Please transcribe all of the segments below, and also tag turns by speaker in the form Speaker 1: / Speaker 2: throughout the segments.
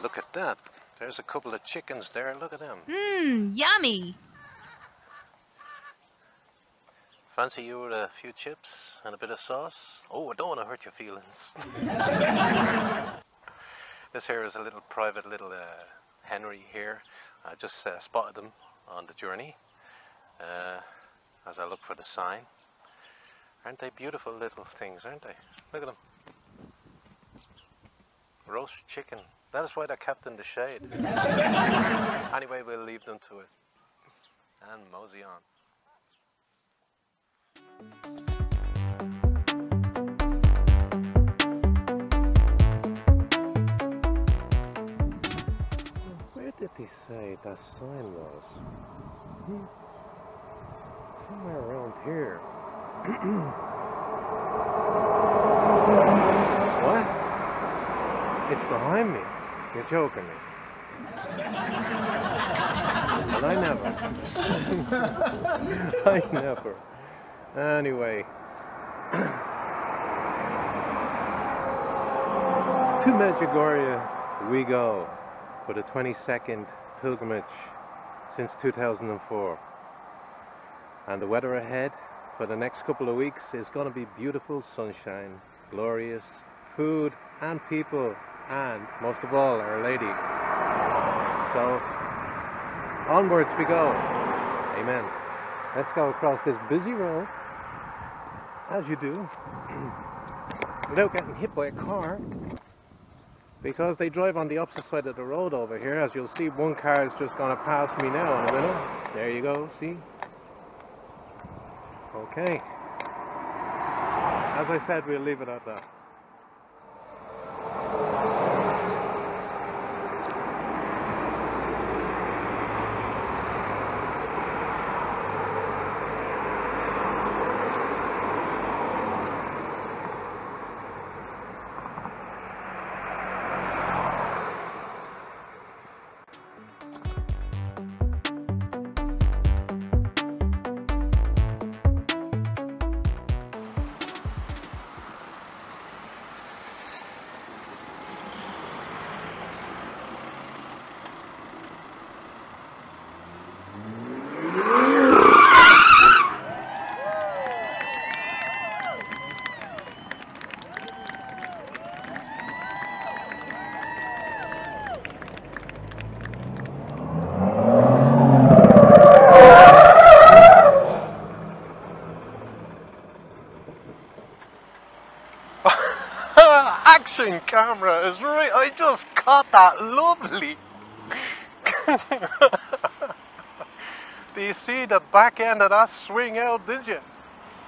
Speaker 1: look at that. There's a couple of chickens there. Look at them.
Speaker 2: Mmm, yummy.
Speaker 1: Fancy you with a few chips and a bit of sauce? Oh, I don't want to hurt your feelings. This here is a little private little Henry here. I just spotted them on the journey as I look for the sign. Aren't they beautiful little things, aren't they? Look at them. Roast chicken. That is why they're kept in the shade. Anyway, we'll leave them to it and mosey on. Where did he say that sign was? Somewhere around here. What? It's behind me. You're joking me. But I never. I never. Anyway. To Medjugorje we go for the 22nd pilgrimage since 2004. And the weather ahead for the next couple of weeks is going to be beautiful sunshine, glorious food and people, and most of all Our Lady. So onwards we go. Amen. Let's go across this busy road, as you do, without getting hit by a car, because they drive on the opposite side of the road over here. As you'll see, one car is just going to pass me now in a minute. There you go, see? Okay. As I said, we'll leave it at that. Action camera is right. I just caught that lovely. Do you see the back end of that swing out, did you?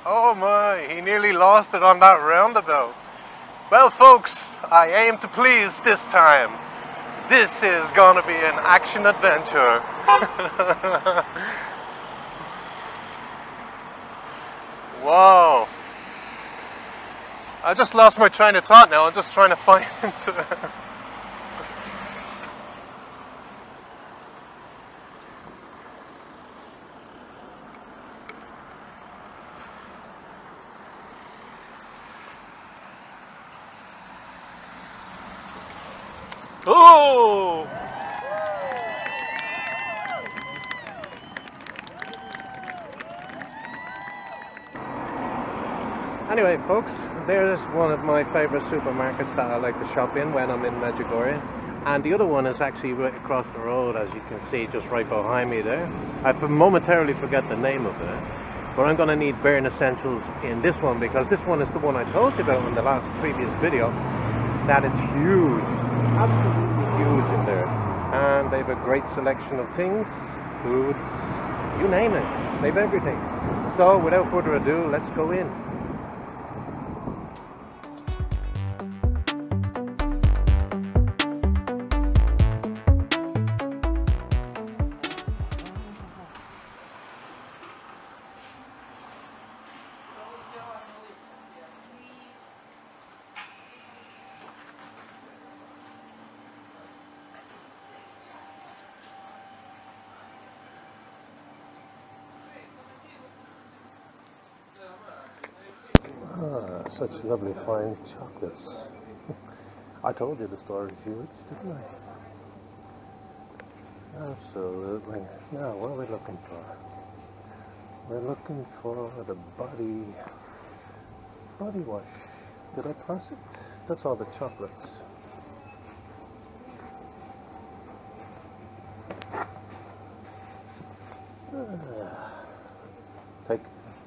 Speaker 1: Oh my, he nearly lost it on that roundabout. Well folks, I aim to please this time. This is gonna be an action adventure. Wow. I just lost my train of thought now. I'm just trying to find Oh! Anyway, folks, there's one of my favourite supermarkets that I like to shop in when I'm in Medjugorje. And the other one is actually right across the road, as you can see, just right behind me there. I momentarily forget the name of it, but I'm going to need bare essentials in this one, because this one is the one I told you about in the last previous video, that it's huge, absolutely huge in there. And they have a great selection of things, foods, you name it, they have everything. So without further ado, let's go in. Such lovely fine chocolates. I told you the store is huge, didn't I? Absolutely. Now, what are we looking for? We're looking for the body wash. Did I pass it? That's all the chocolates.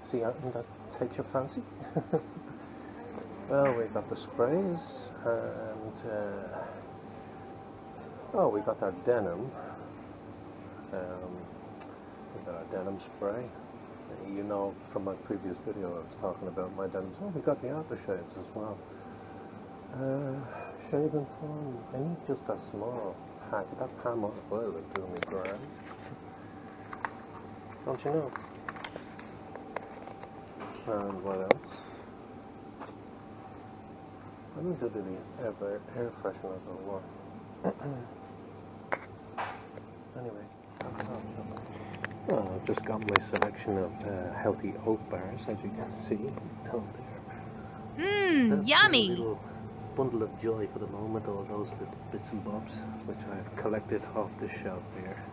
Speaker 1: See anything that takes your fancy? Well, we got the sprays and oh, we got our denim. We got our denim spray. You know from my previous video I was talking about my denim. Oh, we got the aftershaves as well. Shaving foam. I need just a small pack. That palm oil would do me grand. Don't you know? And what else? I need to do the air freshener as well. Anyway, I've just got my selection of healthy oat bars, as you can see down there.
Speaker 2: Mmm, yummy!
Speaker 1: A little bundle of joy for the moment, all those little bits and bobs which I've collected off the shelf here,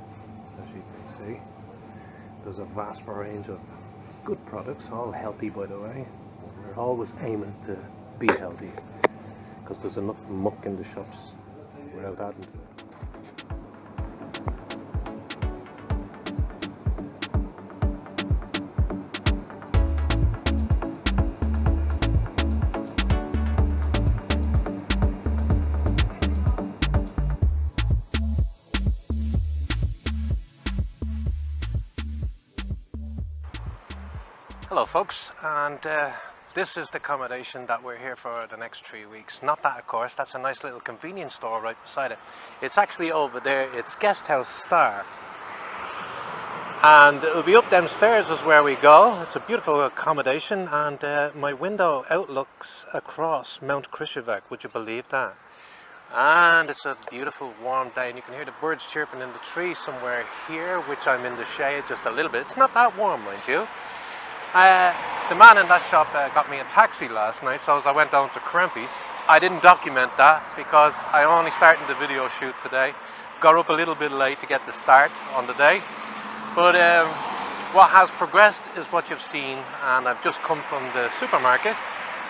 Speaker 1: as you can see. There's a vast range of good products, all healthy by the way. We're always aiming to be healthy, because there's enough muck in the shops without adding to it. Hello folks, and this is the accommodation that we're here for the next 3 weeks. Not that, of course, that's a nice little convenience store right beside it. It's actually over there, it's Guest House Star. And it'll be up them stairs is where we go. It's a beautiful accommodation, and my window outlooks across Mount Krzyżowy, would you believe that? And it's a beautiful warm day, and you can hear the birds chirping in the tree somewhere here, which I'm in the shade just a little bit. It's not that warm, mind you. The man in that shop got me a taxi last night, so as I went down to Krempi's, I didn't document that because I only started the video shoot today. Got up a little bit late to get the start on the day, but what has progressed is what you've seen, and I've just come from the supermarket,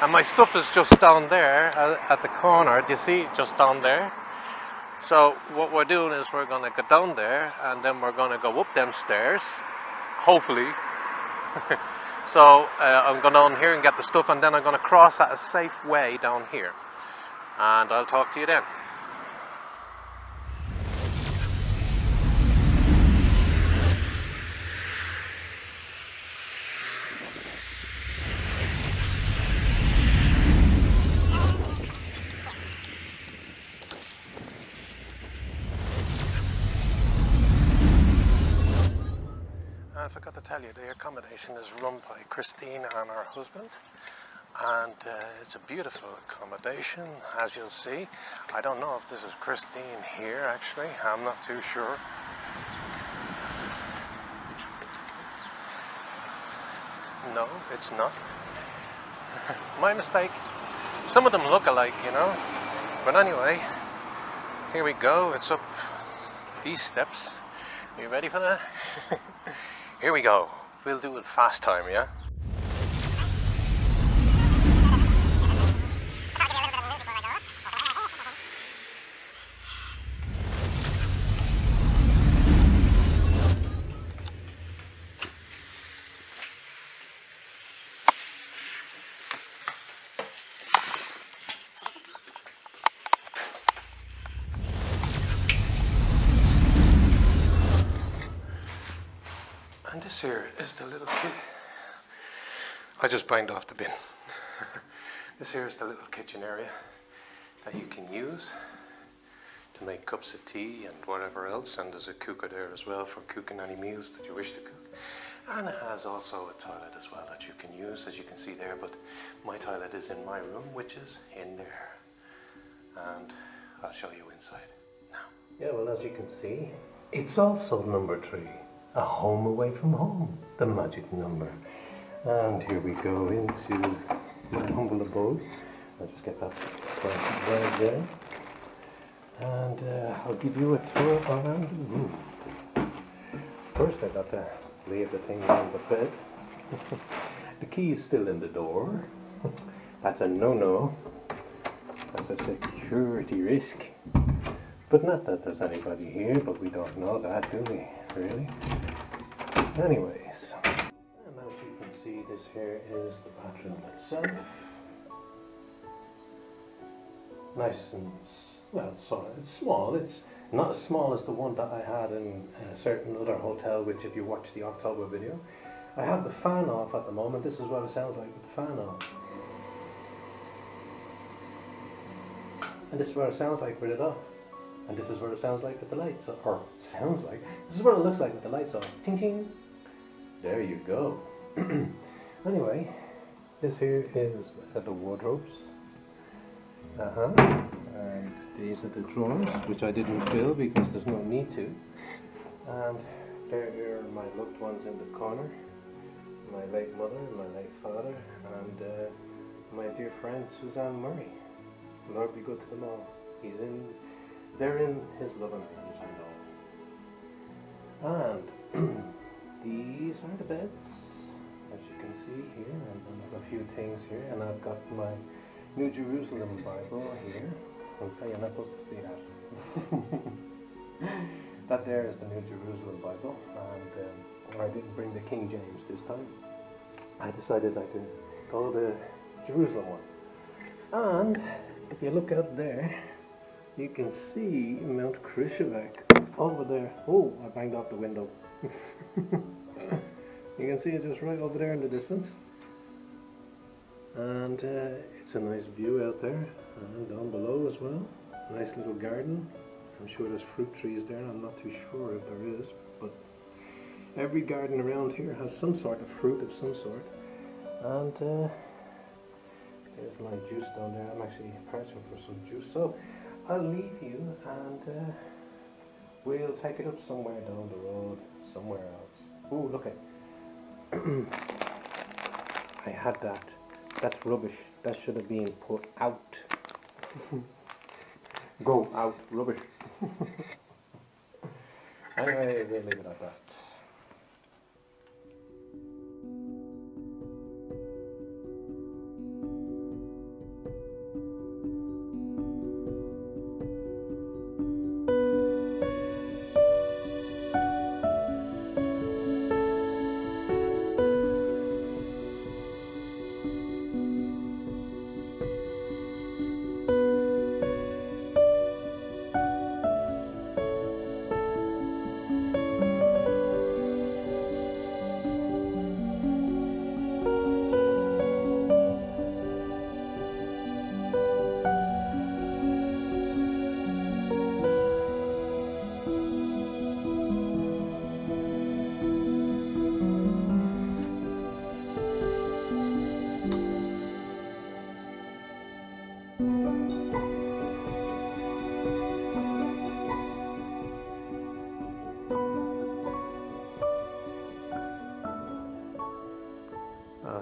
Speaker 1: and my stuff is just down there at the corner. Do you see, just down there? So what we're doing is we're going to go down there, and then we're going to go up them stairs, hopefully. So I'm going down here and get the stuff, and then I'm going to cross at a safe way down here, and I'll talk to you then. I forgot to tell you, the accommodation is run by Christine and her husband, and it's a beautiful accommodation, as you'll see. I don't know if this is Christine here, actually. I'm not too sure. No, it's not. My mistake. Some of them look alike, you know. But anyway, here we go. It's up these steps. Are you ready for that? Here we go. We'll do it fast time, yeah? And this here is the little kit. I just banged off the bin. This here is the little kitchen area that you can use to make cups of tea and whatever else. And there's a cooker there as well for cooking any meals that you wish to cook. And it has also a toilet as well that you can use, as you can see there. But my toilet is in my room, which is in there. And I'll show you inside now. Yeah, well, as you can see, it's also number 3. A home away from home, the magic number. And here we go into my humble abode. I'll just get that plastic bag there. And I'll give you a tour around the room. First I got to leave the thing on the bed. The key is still in the door. That's a no-no. That's a security risk. But not that there's anybody here, but we don't know that, do we? Really? Anyways. And as you can see, this here is the bathroom itself. Nice and, well, it's small. It's not as small as the one that I had in a certain other hotel, which if you watch the October video, I have the fan off at the moment. This is what it sounds like with the fan off. And this is what it sounds like with it off. And this is what it sounds like with the lights off. Or sounds like. This is what it looks like with the lights off. Ting ting. There you go. Anyway, this here is the wardrobes. And these are the drawers, which I didn't fill because there's no need to. And there are my loved ones in the corner. My late mother, my late father, and my dear friend Suzanne Murray. Lord be good to them all. They're in his loving arms, I know. And these are the beds, as you can see here. And I have a few things here, and I've got my New Jerusalem Bible here. Okay, you're not supposed to see that. That there is the New Jerusalem Bible, and I didn't bring the King James this time. I decided I could go the Jerusalem one. And if you look out there, you can see Mount Krishevak over there. Oh, I banged off the window. You can see it just right over there in the distance. And it's a nice view out there, and down below as well. Nice little garden. I'm sure there's fruit trees there, and I'm not too sure if there is, but every garden around here has some sort of fruit of some sort. And there's my juice down there. I'm actually pressing for some juice, so I'll leave you, and we'll take it up somewhere down the road, somewhere else. Oh, look at I had that. That's rubbish. That should have been put out. Go out, rubbish. Anyway, we'll leave it at that.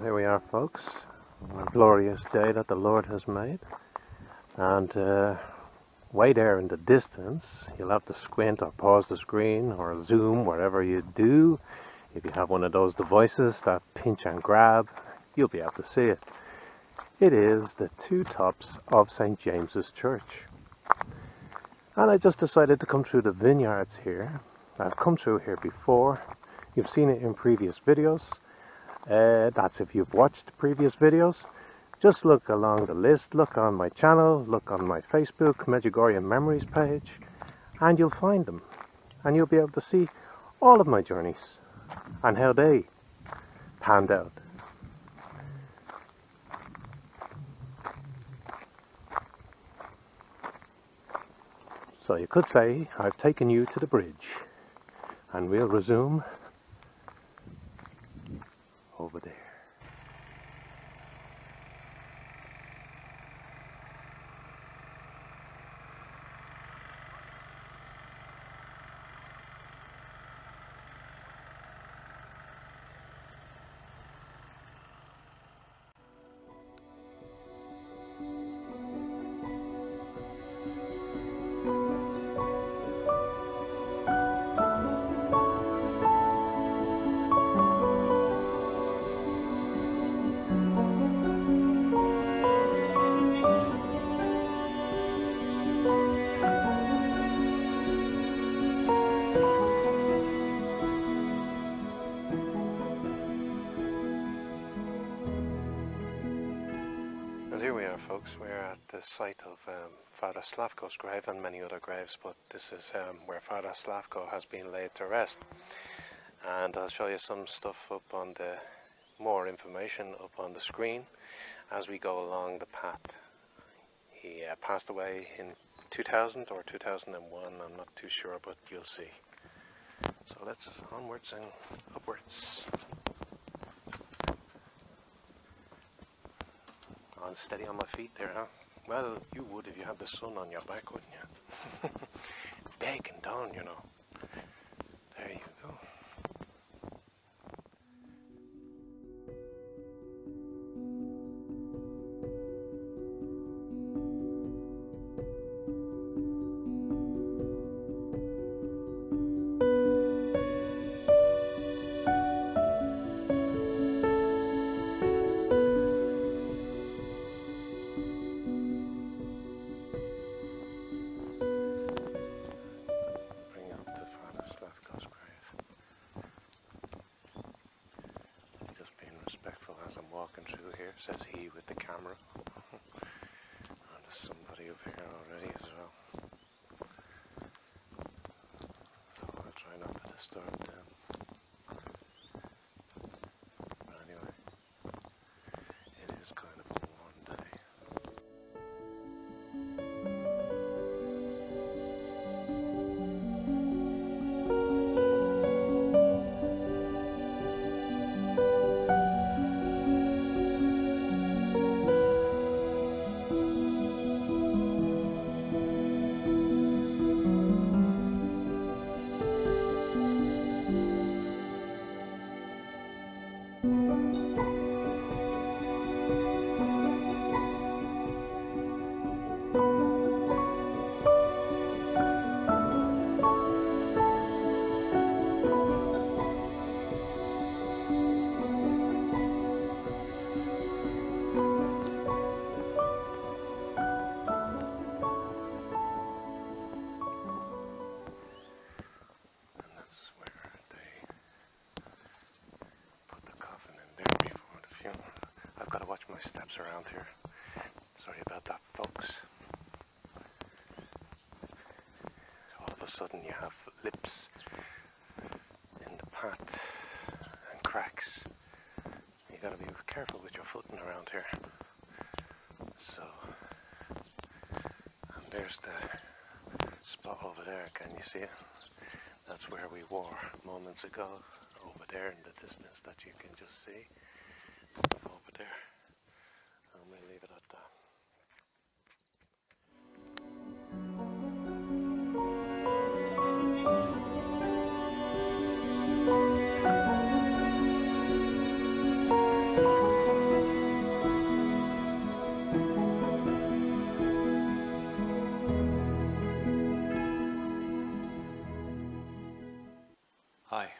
Speaker 1: Here we are, folks, on a glorious day that the Lord has made, and way there in the distance, you'll have to squint or pause the screen or zoom, wherever you do. If you have one of those devices that pinch and grab, you'll be able to see it. It is the two tops of St. James's Church, and I just decided to come through the vineyards here. I've come through here before. You've seen it in previous videos. That's if you've watched the previous videos. Just look along the list, look on my channel, look on my Facebook Medjugorje Memories page, and you'll find them. And you'll be able to see all of my journeys and how they panned out. So you could say I've taken you to the bridge, and we'll resume over there. here we are, folks. We're at the site of Father Slavko's grave and many other graves, but this is where Father Slavko has been laid to rest. And I'll show you some stuff up on the, more information up on the screen as we go along the path. He passed away in 2000 or 2001, I'm not too sure, but you'll see. So let's onwards and upwards. On steady on my feet there, huh? Well, you would if you had the sun on your back, wouldn't you? Begging down, you know. There you go. Walking through here, says he with the camera. And there's somebody up here already as well. So I'll try not to disturb them. But anyway, it is kind of a warm day. I've got to watch my steps around here. Sorry about that, folks. All of a sudden you have lips in the path and cracks. You got to be careful with your footing around here. So, and there's the spot over there. Can you see it? That's where we were moments ago. Over there in the distance that you can just see. Over there. And we'll leave it at that.
Speaker 2: Hi.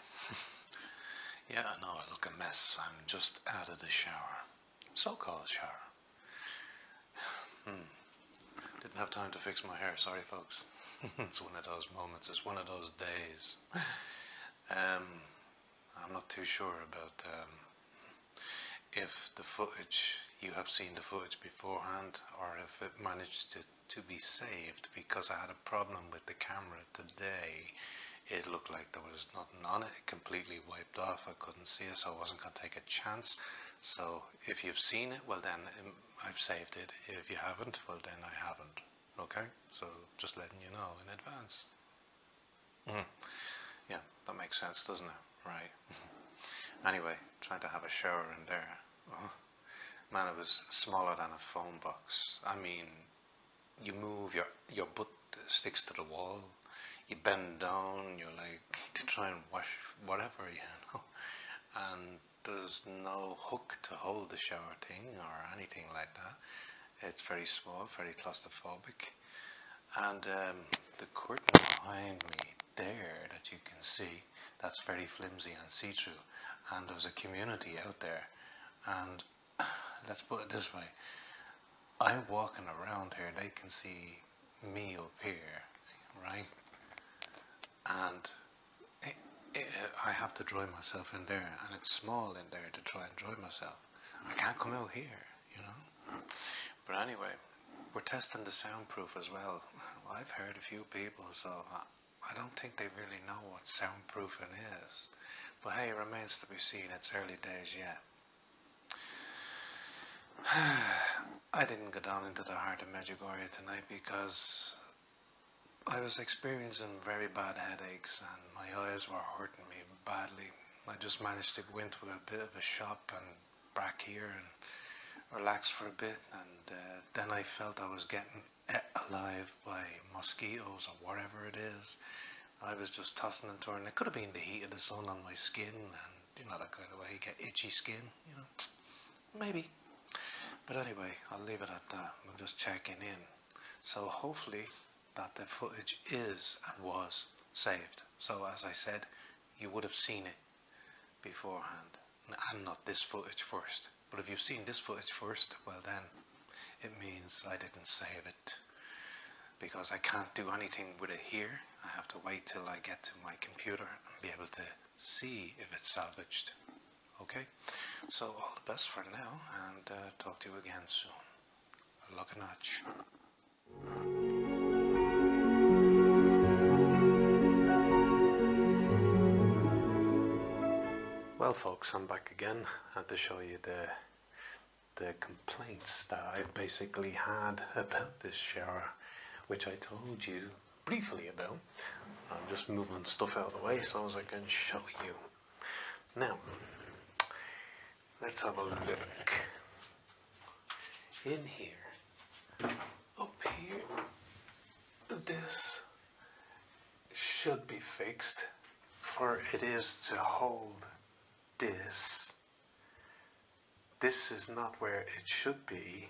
Speaker 2: Yeah, I know I look a mess. I'm just out of the shower. So-called shower. Didn't have time to fix my hair, sorry folks. It's one of those moments, it's one of those days. I'm not too sure about if the footage, you have seen the footage beforehand, or if it managed to be saved, because I had a problem with the camera today. It looked like there was nothing on it. It completely wiped off. I couldn't see it, so I wasn't going to take a chance. So if you've seen it, well then I've saved it. If you haven't, well then I haven't. Okay? So just letting you know in advance. Yeah, that makes sense, doesn't it? Right. Anyway, trying to have a shower in there. Man, it was smaller than a phone box. I mean, you move, your butt sticks to the wall. You bend down, you're like, to try and wash whatever, you know. And there's no hook to hold the shower thing or anything like that. It's very small, very claustrophobic. And the curtain behind me there that you can see, that's very flimsy and see-through. And there's a community out there. And let's put it this way. I'm walking around here, they can see me up here, right? And I have to dry myself in there, and it's small in there to try and dry myself. I can't come out here, you know. But anyway, we're testing the soundproof as well. I've heard a few people, so I don't think they really know what soundproofing is. But hey, it remains to be seen. It's early days yet. I didn't go down into the heart of Medjugorje tonight because I was experiencing very bad headaches and my eyes were hurting me badly. I just managed to go into a bit of a shop and back here and relax for a bit, and then I felt I was getting ate alive by mosquitoes or whatever it is. I was just tossing and turning. It could have been the heat of the sun on my skin, and you know that kind of way, you get itchy skin, you know, maybe. But anyway, I'll leave it at that. I'm just checking in. So hopefully that the footage is and was saved. So as I said, you would have seen it beforehand, and not this footage first. But if you've seen this footage first, well then it means I didn't save it, because I can't do anything with it here. I have to wait till I get to my computer and be able to see if it's salvaged. Okay, so all the best for now, and talk to you again soon. Look a notch. Well folks, I'm back again. I had to show you the complaints that I basically had about this shower, which I told you briefly about. I'm just moving stuff out of the way so as I can show you. Now, let's have a look. In here, up here, this should be fixed, for it is to hold this. This is not where it should be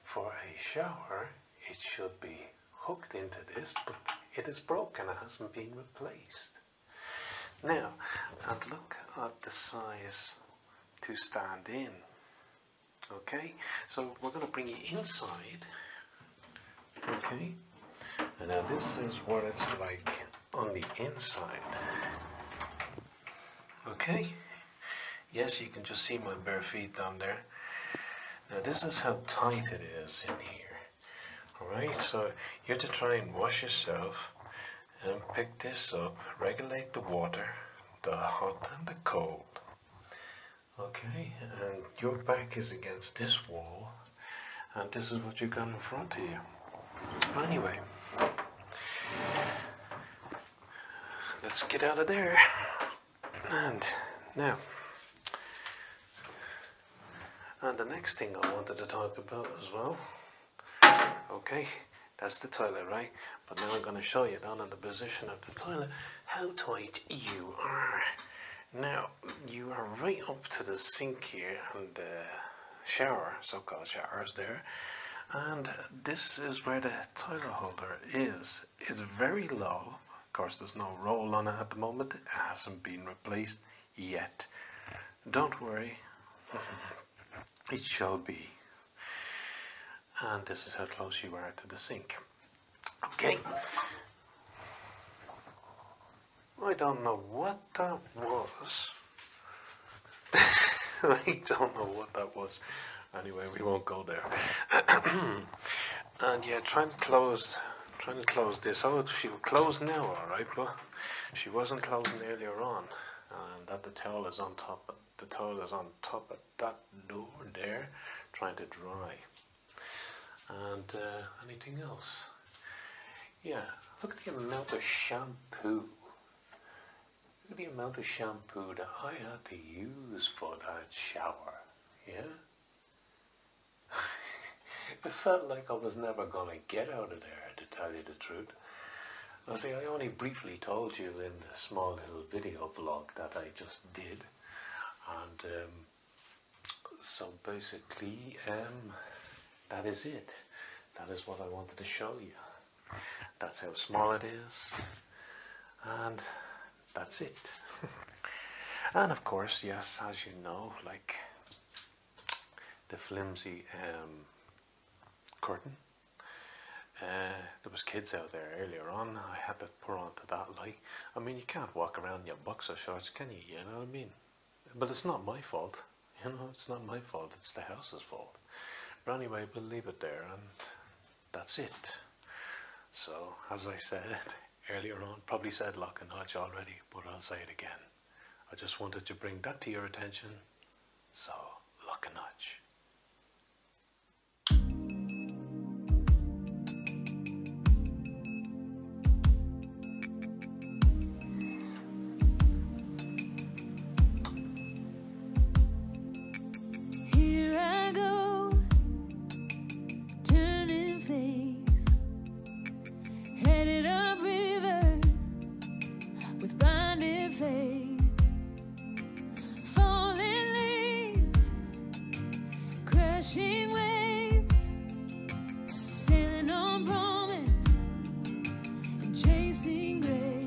Speaker 2: for a shower. It should be hooked into this, but it is broken. It hasn't been replaced. Now, and look at the size to stand in. Okay, so we're going to bring you inside. Okay, and now this is what it's like on the inside. Okay. Yes, you can just see my bare feet down there. Now this is how tight it is in here. Alright, so you have to try and wash yourself and pick this up, regulate the water, the hot and the cold. Okay, and your back is against this wall, and this is what you got in front of you. Anyway, let's get out of there. And now, and the next thing I wanted to talk about as well, okay, that's the toilet, right? But now I'm going to show you down in the position of the toilet how tight you are. Now, you are right up to the sink here and the shower, so-called shower is there. And this is where the toilet holder is. It's very low. Of course, there's no roll on it at the moment. It hasn't been replaced yet. Don't worry. It shall be. And this is how close you are to the sink. Okay. I don't know what that was. I don't know what that was. Anyway, we won't go there. And yeah, trying to close this. Oh, she'll close now, alright, but she wasn't closing earlier on. And that the towel is on top of that door there, trying to dry. And anything else? Yeah, look at the amount of shampoo. Look at the amount of shampoo that I had to use for that shower. Yeah? It felt like I was never going to get out of there, to tell you the truth. I see, I only briefly told you in the small little video vlog that I just did. And so basically, that is it. That is what I wanted to show you. That's how small it is. And that's it. And of course, yes, as you know, like the flimsy curtain. There was kids out there earlier on. I had to pour onto that light. I mean, you can't walk around in your boxer shorts, can you? You know what I mean? But it's not my fault. You know, it's not my fault. It's the house's fault. But anyway, we'll leave it there, and that's it. So, as I said earlier on, probably said lock and notch already, but I'll say it again. I just wanted to bring that to your attention. So, lock and notch.
Speaker 3: Here I go, turning face, headed upriver with blinded faith. Falling leaves, crashing waves, sailing on promise and chasing grace.